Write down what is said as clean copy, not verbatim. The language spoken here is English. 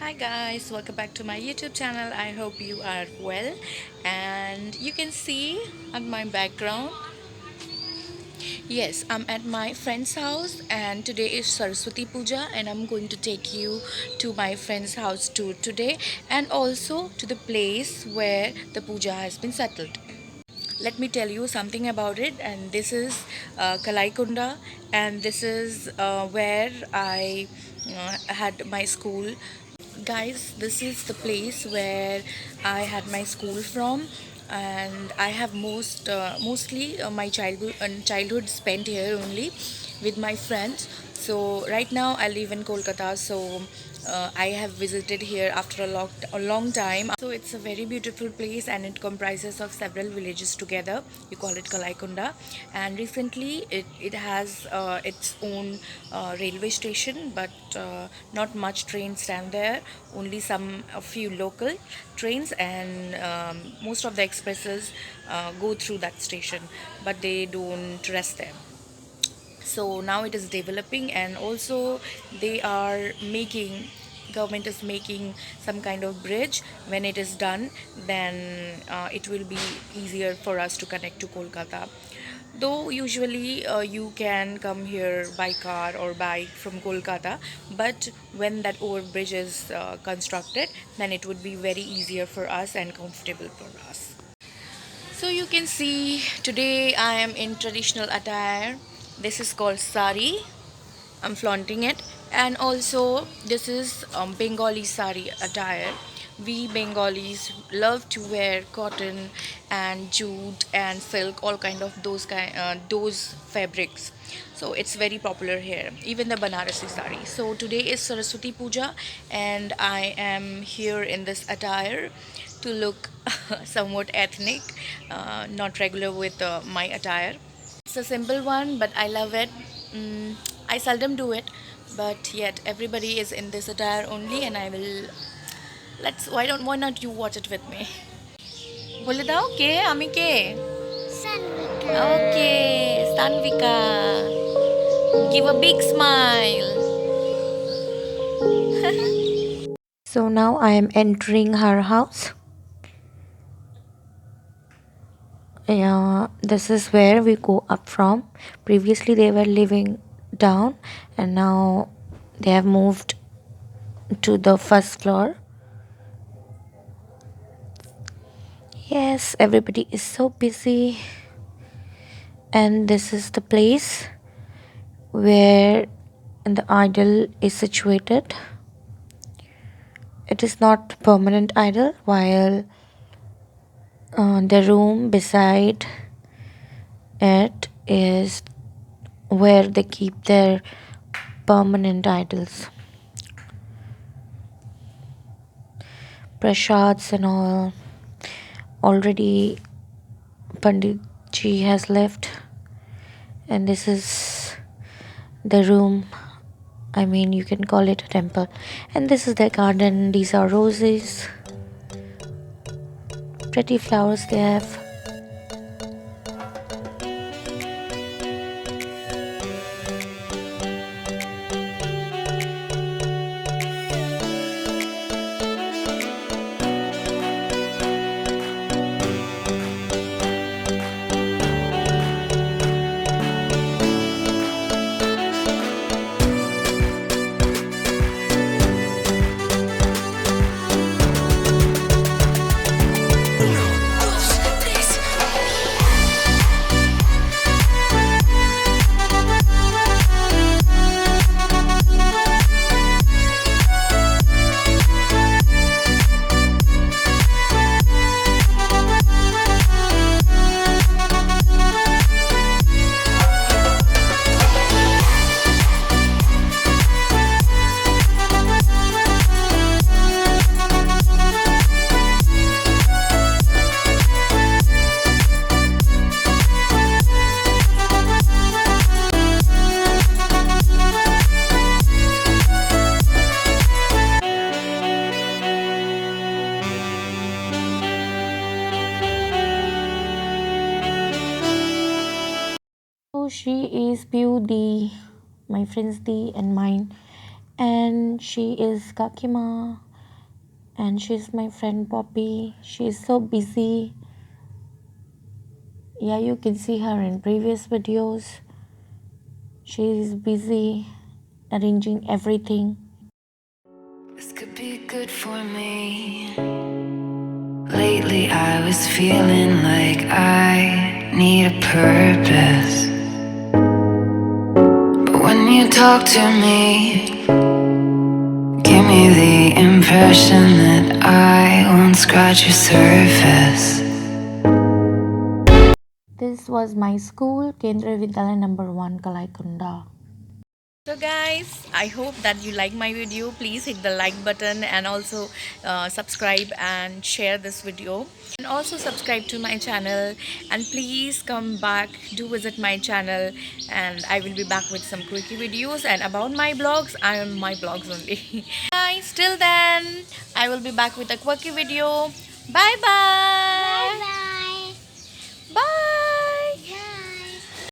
Hi guys, welcome back to my YouTube channel. I hope you are well, and you can see on my background, yes, I'm at my friend's house, and today is Saraswati puja, and I'm going to take you to my friend's house too today, and also to the place where the puja has been settled. Let me tell you something about it, and this is Kalaikunda, and this is where I had my school. Guys, this is the place where I had my school from, and I have mostly my childhood spent here only with my friends. So right now I live in Kolkata, so I have visited here after a long time. So it's a very beautiful place, and it comprises of several villages together. You call it Kalaikunda, and recently it has its own railway station, but not much trains stand there. Only a few local trains, and most of the expresses go through that station, but they don't rest there. So now it is developing, and also they are making government is making some kind of bridge. When it is done, then it will be easier for us to connect to Kolkata. Though usually you can come here by car or bike from Kolkata, but when that overbridge is constructed, then it would be very easier for us and comfortable for us. So you can see today I am in traditional attire. This is called sari. I'm flaunting it. And also this is Bengali sari attire. We Bengalis love to wear cotton and jute and silk, all kind of those fabrics. So it's very popular here, even the Banarasi sari. So today is Saraswati Puja, and I am here in this attire to look somewhat ethnic, not regular with my attire. It's a simple one, but I love it. Mm, I seldom do it, but yet everybody is in this attire only, and I will. Let's. Why not you watch it with me? বলে দাও কে আমি কে ওকে Sanvika. Give a big smile. So now I am entering her house. Yeah, this is where we go up from. Previously, they were living down, and now they have moved to the first floor. Yes, everybody is so busy, and this is the place where the idol is situated. It is not permanent idol, while the room beside it is where they keep their permanent idols, prasads and all. Already Pandit ji has left, and this is the room. I mean, you can call it a temple. And this is their garden. These are roses, pretty flowers they have. So she is Beauty, my friend's Dee and mine, and she is Kakima. And she's my friend Poppy. She's so busy. Yeah, you can see her in previous videos. She's busy arranging everything. This could be good for me. Lately I was feeling like I need a purpose. But when you talk to me, give me the impression that I won't scratch your surface. This was my school, Kendra Vidyalaya number 1, Kalaikunda. So guys, I hope that you like my video. Please hit the like button and also subscribe and share this video. And also subscribe to my channel, and please come back, do visit my channel, and I will be back with some quickie videos. And about my blogs, I am my blogs only. Guys, till then, I will be back with a quickie video. Bye bye.